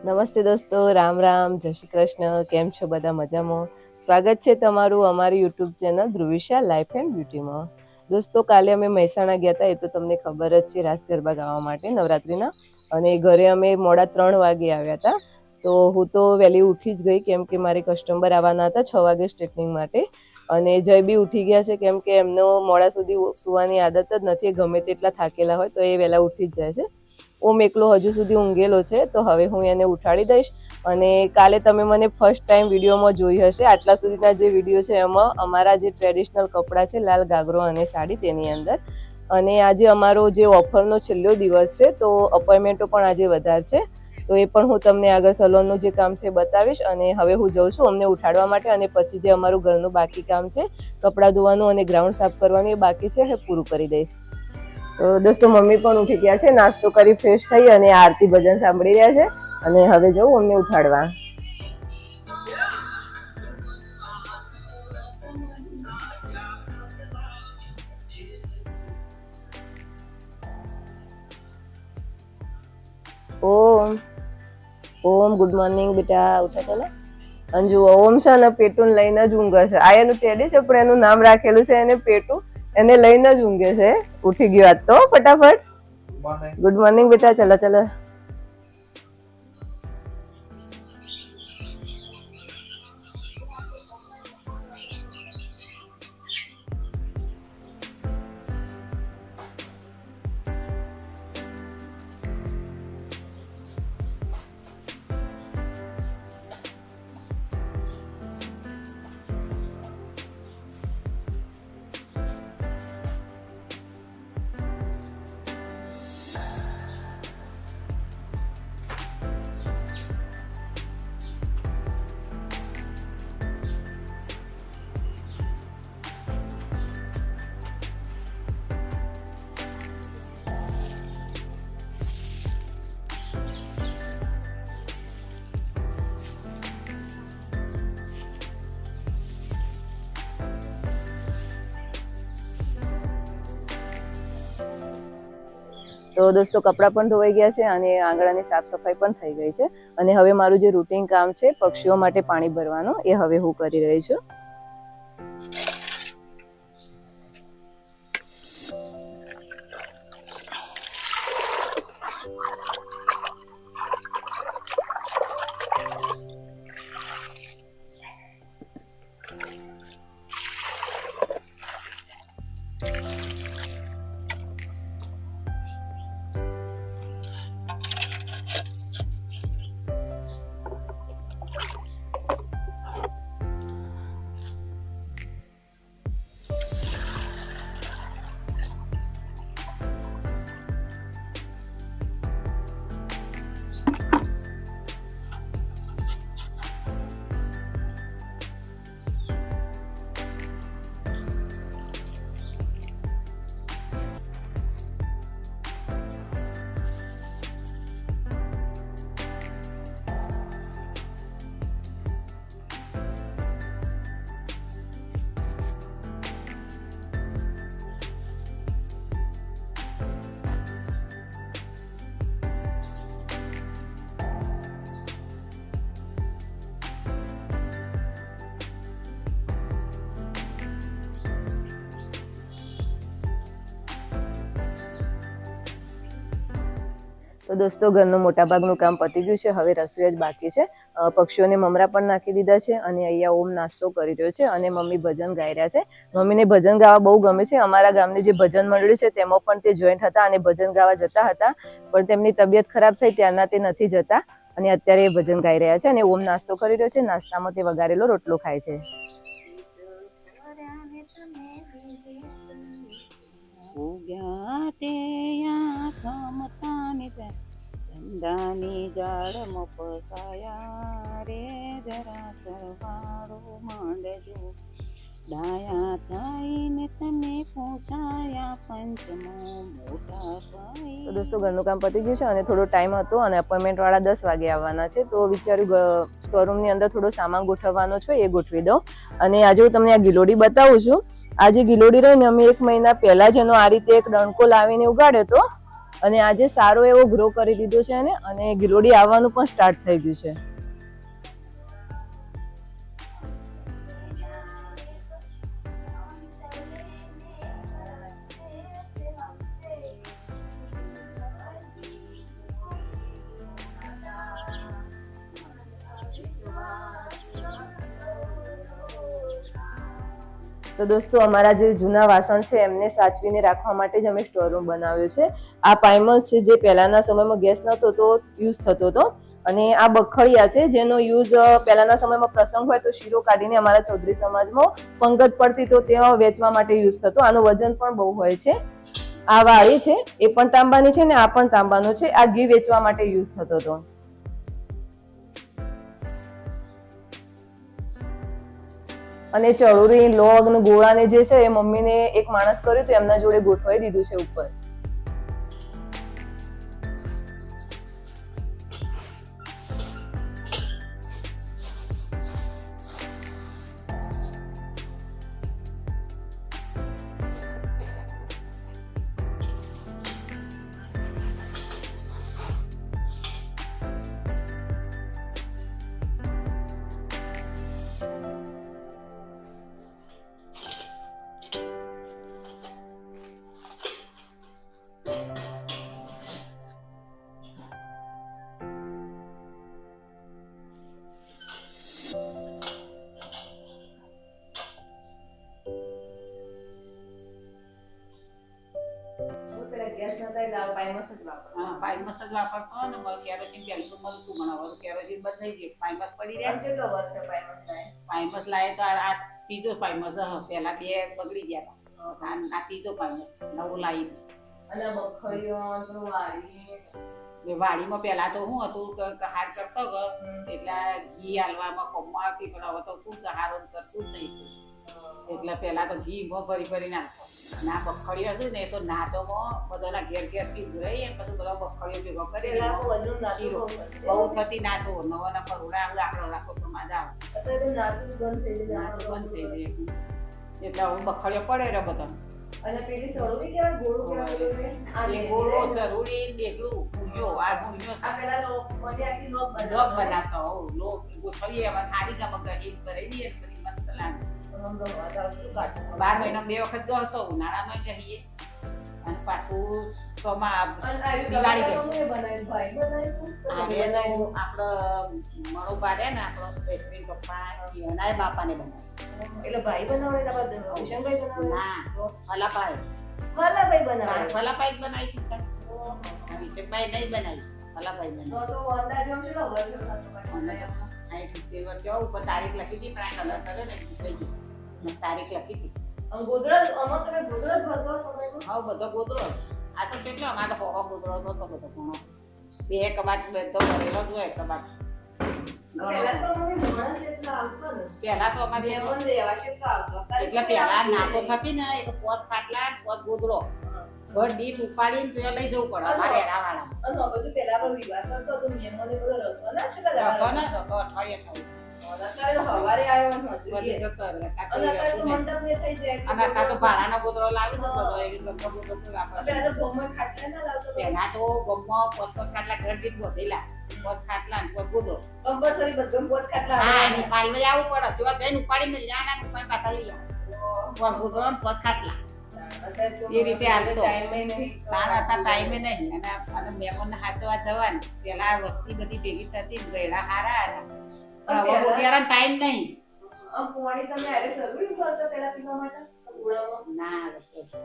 નમસ્તે દોસ્તો, રામ રામ, જય શ્રી કૃષ્ણ. કેમ છો બધા? મજામાં? સ્વાગત છે તમારું અમારી YouTube channel Dhruvisha life and બ્યુટીમાં. દોસ્તો, કાલે અમે મહેસાણા ગયા હતા, એ તો તમને ખબર જ છે, રાસ ગરબા ગાવા માટે નવરાત્રિના. અને ઘરે અમે મોડા 3 વાગે આવ્યા હતા. તો હું તો વહેલી ઉઠી જ ગઈ, કેમ કે મારે કસ્ટમર આવવાના હતા 6 વાગે સ્ટ્રેટનિંગ માટે. અને જય બી ઉઠી ગયા છે, કેમ કે એમનો મોડા સુધી સુવાની આદત જ નથી. ગમે તેટલા થાકેલા હોય તો એ વહેલા ઉઠી જ જાય છે. ઓમ એકલો હજુ સુધી ઊંઘેલો છે, તો હવે હું એને ઉઠાડી દઈશ. અને કાલે તમે મને ફર્સ્ટ ટાઈમ વિડીયોમાં જોઈ હશે. આટલા સુધીના જે વિડીયો છે એમાં અમારા જે ટ્રેડિશનલ કપડાં છે, લાલ ગાગરો અને સાડી, તેની અંદર. અને આજે અમારો જે ઓફરનો છેલ્લો દિવસ છે, તો અપોઇન્ટમેન્ટો પણ આજે વધારે છે. તો એ પણ હું તમને આગળ સલોનનું જે કામ છે બતાવીશ. અને હવે હું જઉં છું અમને ઉઠાડવા માટે, અને પછી જે અમારું ઘરનું બાકી કામ છે, કપડાં ધોવાનું અને ગ્રાઉન્ડ સાફ કરવાનું, એ બાકી છે, એ પૂરું કરી દઈશ. તો દોસ્તો, મમ્મી પણ ઉઠી ગયા છે, નાસ્તો કરી ફ્રેશ થઈ અને આરતી ભજન સાંભળી રહ્યા છે. અને હવે જવું અમને ઉઠાડવા. ઓમ ઓમ ગુડ મોર્નિંગ બેટા, ઉઠા છે ને? અંજુ ઓમ છે ને પેટું લઈને જ ઊંઘે છે. આ એનું ટેડી છે, પણ એનું નામ રાખેલું છે એને પેટું. એને લઈને જ ઊંઘે છે. ઉઠી ગયો આજ તો ફટાફટ. ગુડ મોર્નિંગ બેટા. ચલો ચલો. તો દોસ્તો, કપડાં પણ ધોવાઈ ગયા છે અને આંગણાની સાફ સફાઈ પણ થઈ ગઈ છે. અને હવે મારું જે રૂટીન કામ છે પક્ષીઓ માટે પાણી ભરવાનું, એ હવે હું કરી રહી છું. તો દોસ્તો, ઘરનું મોટાભાગનું કામ પતી ગયું છે. હવે રસોઈ જ બાકી છે. પક્ષીઓને મમરા પણ નાખી દીધા છે. અને અહીંયા ઓમ નાસ્તો કરી રહ્યો છે અને મમ્મી ભજન ગાઈ રહ્યા છે. મમ્મીને ભજન ગાવા બહુ ગમે છે. અમારા ગામની જે ભજન મંડળી છે તેમાં પણ તે જોઈન્ટ હતા અને ભજન ગાવા જતા હતા. પણ તેમની તબિયત ખરાબ થઈ ત્યારના તે નથી જતા. અને અત્યારે એ ભજન ગાઈ રહ્યા છે અને ઓમ નાસ્તો કરી રહ્યો છે. નાસ્તામાં તે વઘારેલો રોટલો ખાય છે. ચંદાની જાળમાં પસાયા રે, જરા સરવાળો માંડજો. ડાયા થઈને તમે પૂછાયા પંચમો મોટા ભાઈ. તો દોસ્તો, ઘરનું કામ પતી ગયું છે અને થોડો ટાઈમ હતો અને અપોઇન્ટમેન્ટ વાળા 10 વાગે આવવાના છે. તો વિચાર્યું સ્ટોરરૂમની અંદર થોડો સામાન ગોઠવવાનો છે, એ ગોઠવી દઉં. અને આજે હું તમને આ ગિલોડી બતાવું છું. આ જે ગિલોડી રહીને અમે 1 મહિના પહેલા જ એનો આ રીતે એક ડણકો લાવીને ઉગાડ્યો હતો. અને આજે સારો એવો ગ્રો કરી દીધો છે એને, અને ગિલોડી આવવાનું પણ સ્ટાર્ટ થઈ ગયું છે. તો દોસ્તો અમારા જે જૂના વાસણ છે એમને સાચવીને રાખવા માટે જ અમે સ્ટોર રૂમ બનાવ્યો છે. આ પાઇમર છે જે પહેલાના સમયમાં ગેસ નહોતો તો યુઝ થતો હતો, અને આ બખડિયા છે જેનો યુઝ પહેલાના સમયમાં પ્રસંગ હોય તો શીરો કાઢીને અમારા ચૌધરી સમાજમાં પંગત પડતી તો ત્યાં વેચવા માટે યુઝ થતો. આનું વજન પણ બહુ હોય છે. આ વાળી છે એ પણ તાંબાની છે ને આ પણ તાંબાનો છે. આ ઘી વેચવા માટે યુઝ થતો હતો. અને ચડુરી લોગ ને ગોળાને જે છે એ મમ્મીને એક માણસ કર્યું તો એમના જોડે ગોઠવાઈ દીધું છે ઉપર. પાઇમસ જ વાપરતો ને કેરોસીન પહેલું તો મળતું બનાવવાનું, કેરોસીન બદલાઈ ગયું, પાઇમસ પડી રહ્યા. કેટલો વર્ષ છે પાઇમસ લાય? પાઇમસ લાય તો આ ત્રીજો પાઇમસ પેલા 2 બગડી ગયા હતા, આ ત્રીજો પાઇમસ નવું લાવી. અને બખડીઓ વાળી વાડીમાં પેલા તો શું હતું કે હાર કરતો એટલે ઘી હાલવામાં કોમમાં આવતી, પણ હવે તો શું હારો કરતું જ નહીં. એટલે પેલા તો ઘી ભરી નાખતો. ના બખડીઓ હતું ને તો નાતોમાં બધાના ઘેર થી રહી પછી બધા બખડીઓ ભેગો કરી બહુ થતી નાતો નવાના પરોડા આપણો રાખો સમાજ આવે બંધ થઈ જાય. એટલે હવે બખડીઓ પડે રે બધા. અને પેલી સરુડી કેવાય ગોળો સરુડી દેખલું ગુંજો આ ગુંજો આ પેલા લોક બનાવતા હો લોક ગોઠવીએ એમાં થાળી ગમક હિટ કરી દઈએ પછી મસ્ત લાગે. 12 મહિના 2 વખત ગયો હતો, ઉનાળામાં જઈએ અને પાછું આપડે મણો પાડે ને આપડો જયશ્રી પપ્પા એના બાપાને બનાવે. એટલે ભાઈ બનાવે ભૂષણભાઈ બનાવે ના ફલાભાઈ બનાવે. ફલાભાઈ જ બનાવી દીધા, વિશેષભાઈ નહીં બનાવી, ફલાભાઈ બનાવી. તારીખ લખી હતી પણ આ કલર કર્યો ને તારીખ લખી હતી. હા બધો ગોદરો. આ તો કેટલો અમારે તો હોહો ગોદરો હતો બધો ઘણો. 2 કબાટ બધો ભરેલો જ હોય કબાટ. પેલા તો અમારે એટલે પેલા નાતો થતી ને એક 5 ખાટલા 5 ગોદરો ઘર દીઠ ઉપાડીને તો લઈ જવું પડે અમારે એરાવાળા. ભાડાના ગોદરો લાવી પેલા તો ગમમાં 5 ખાટલા ઘર દીઠ વધેલા 5 ખાટલા 5 ગોદરો કમ્પલસરી બધું 5 ખાટલા. હા ની પાલમાં જવું પડે તો જઈને ઉપાડીને લેવાના ઉપર પાછા લઈ આવ 5 ગોદરો 5 ખાટલા. એ રીતે હાલતો ટાઈમે નહીં. અને મહેમાનને હાચવા જવાનું પેલા વસ્તી બધી ભેગી થતી ગયડા હારા હતા, ટાઈમ નહીં. ના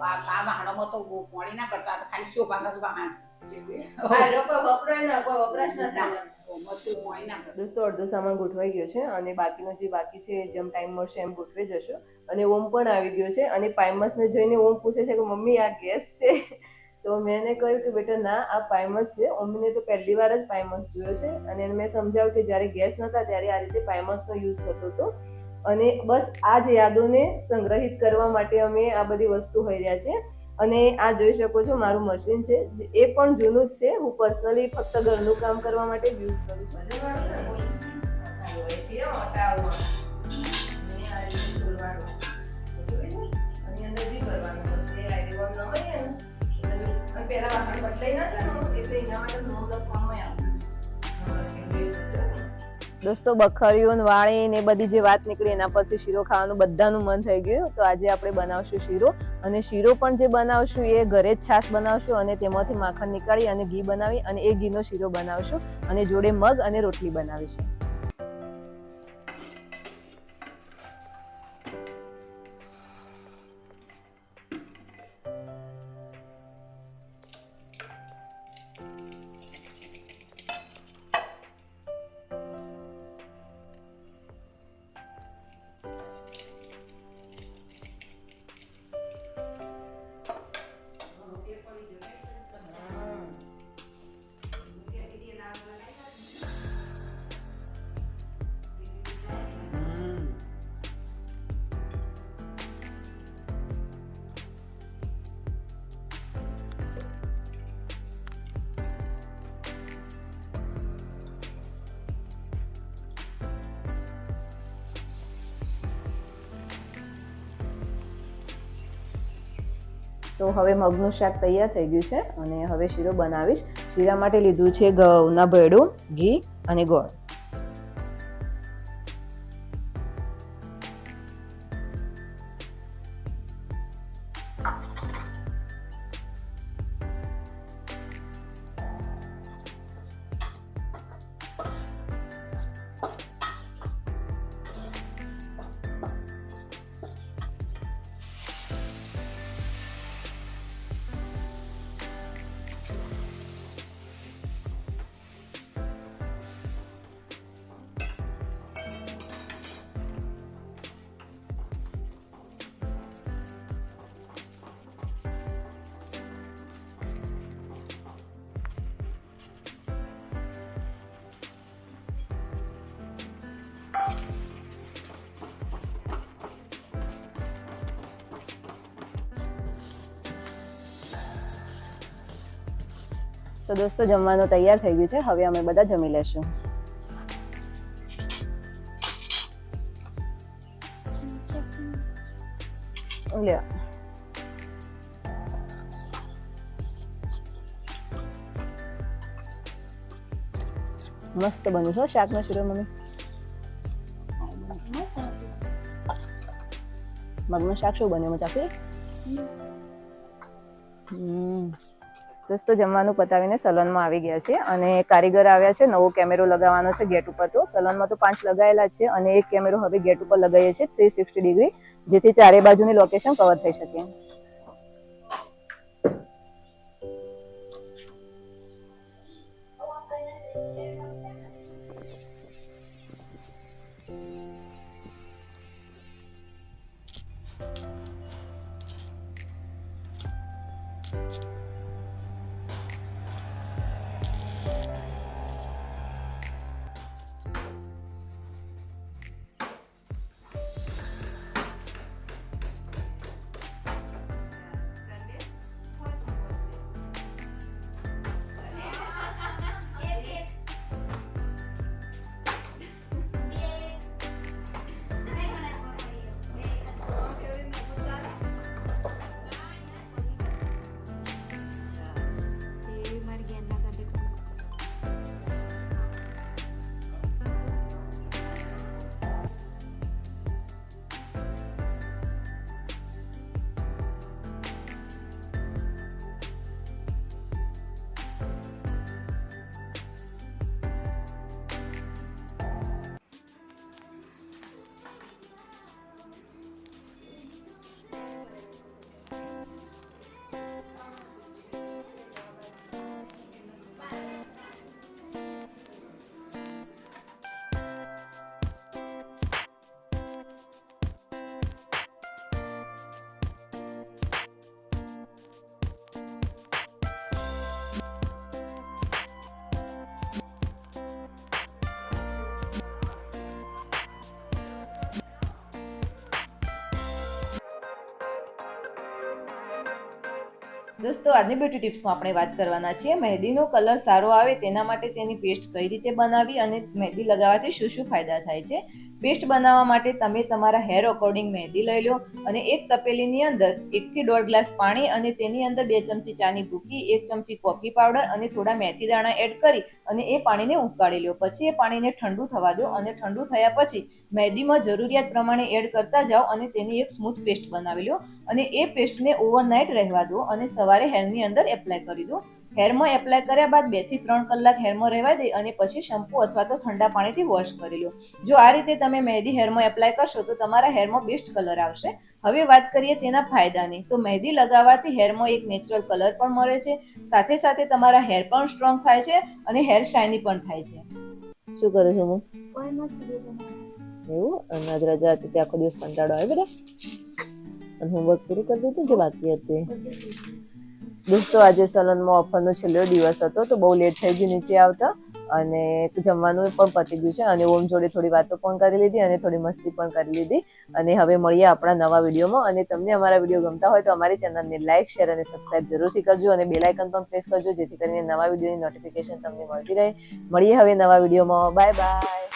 આ વાહણોમાં તો પાણી ના કરતા ખાલી શોભાના જ માણસ. દોસ્તો અડધો સામાન ગોઠવાઈ ગયો છે અને બાકીનો જે બાકી છે જેમ ટાઈમ મળશે એમ ગોઠવી જશો. અને ઓમ પણ આવી ગયો છે અને પાઇમસને જોઈને ઓમ પૂછે છે કે મમ્મી આ ગેસ છે? તો મેં એને કહ્યું કે બેટા ના આ પાઇમસ છે. ઓમને તો પહેલી વાર જ પાઇમસ જોયો છે અને એને મેં સમજાવ્યું કે જ્યારે ગેસ નહોતા ત્યારે આ રીતે પાઇમસનો યુઝ થતો હતો. અને બસ આ જ યાદોને સંગ્રહિત કરવા માટે અમે આ બધી વસ્તુ હોઈ રહ્યા છે. અને આ જોઈ શકો છો મારું મશીન છે, એ પણ જૂનું જ છે. હું પર્સનલી ફક્ત ઘરનું કામ કરવા માટે યુઝ કરું છું. અને પહેલા વાસણ બદલાઈ ના છે ને એટલે એના માટે નોંધ લખવામાં આવ્યું. દોસ્તો બખરિયું વાળી ને બધી જે વાત નીકળી એના પરથી શીરો ખાવાનું બધાનું મન થઈ ગયું. તો આજે આપણે બનાવશું શીરો, અને શીરો પણ જે બનાવશું એ ઘરે જ છાશ બનાવશું અને તેમાંથી માખણ નીકાળી અને ઘી બનાવી અને એ ઘીનો શીરો બનાવશું અને જોડે મગ અને રોટલી બનાવીશું. તો હવે મગનું શાક તૈયાર થઈ ગયું છે અને હવે શીરો બનાવીશ. શીરા માટે લીધું છે ઘઉંના ભેડું, ઘી અને ગોળ. તો દોસ્તો જમવાનું તૈયાર થઈ ગયું છે. હવે અમે બધા જમી લેશું. લે મસ્ત બન્યું છે શાકનો શીરો. મમ્મી મગનું શાક શું બન્યું ચાખી? દોસ્તો જમવાનું પતાવીને સલૂનમાં આવી ગયા છે અને કારીગર આવ્યા છે. નવો કેમેરો લગાવવાનો છે ગેટ ઉપર. તો સલૂનમાં તો 5 લગાવેલા જ છે અને એક કેમેરો હવે ગેટ ઉપર લગાવીએ છીએ 360 ડિગ્રી, જેથી ચારે બાજુની લોકેશન કવર થઈ શકે. દોસ્તો આજની બ્યુટી ટિપ્સમાં આપણે વાત કરવાના છીએ મહેંદીનો કલર સારો આવે તેના માટે તેની પેસ્ટ કઈ રીતે બનાવી અને મહેંદી લગાવવાથી શું શું ફાયદા થાય છે. પેસ્ટ બનાવવા માટે તમે તમારા હેર અકોર્ડિંગ મહેંદી લઈ લો અને એક તપેલીની અંદર 1 થી 1.5 ગ્લાસ પાણી અને તેની અંદર 2 ચમચી ચાની ભૂકી, 1 ચમચી કોફી પાવડર અને થોડા મેથી દાણા એડ કરી અને એ પાણીને ઉકાળી લો. પછી એ પાણીને ઠંડુ થવા દો અને ઠંડુ થયા પછી મહેંદીમાં જરૂરિયાત પ્રમાણે એડ કરતા જાઓ અને તેની એક સ્મૂથ પેસ્ટ બનાવી લો અને એ પેસ્ટને ઓવરનાઇટ રહેવા દો અને સવારે હેરની અંદર એપ્લાય કરી દો. હેરમાં એપ્લાય કર્યા બાદ 2 થી 3 કલાક હેરમાં રહેવા દે અને પછી શેમ્પૂ અથવા તો ઠંડા પાણીથી વોશ કરી લો. જો આ રીતે તમે મહેંદી હેરમાં એપ્લાય કરશો તો તમારા હેરમાં બેસ્ટ કલર આવશે. હવે વાત કરીએ તેના ફાયદાની. તો મહેંદી લગાવવાથી હેરમાં એક નેચરલ કલર પણ મળે છે, સાથે સાથે તમારા હેર પણ સ્ટ્રોંગ થાય છે અને હેર શાઇની પણ થાય છે. શું કરો છો હું કોઈમાં સુધી બનાવે એવું? અને આજ રજા હતી તે આખો દિવસ કંટાળો આવે બેટા? અને હોમવર્ક પૂરું કરી દીધું જે બાકી હતું? દોસ્તો આજે સલૂનમાં ઓફરનો છેલ્લો દિવસ હતો તો બહુ લેટ થઈ ગયું નીચે આવતા અને જમવાનું પણ પતી ગયું છે અને ઓમ જોડે થોડી વાતો પણ કરી લીધી અને થોડી મસ્તી પણ કરી લીધી. અને હવે મળીએ આપણા નવા વિડીયોમાં. અને તમને અમારા વિડીયો ગમતા હોય તો અમારી ચેનલને લાઇક, શેર અને સબસ્ક્રાઇબ જરૂરથી કરજો અને બેલ આઇકન પણ પ્રેસ કરજો જેથી કરીને નવા વિડીયોની નોટિફિકેશન તમને મળતી રહે. મળીએ હવે નવા વિડીયોમાં. Bye bye.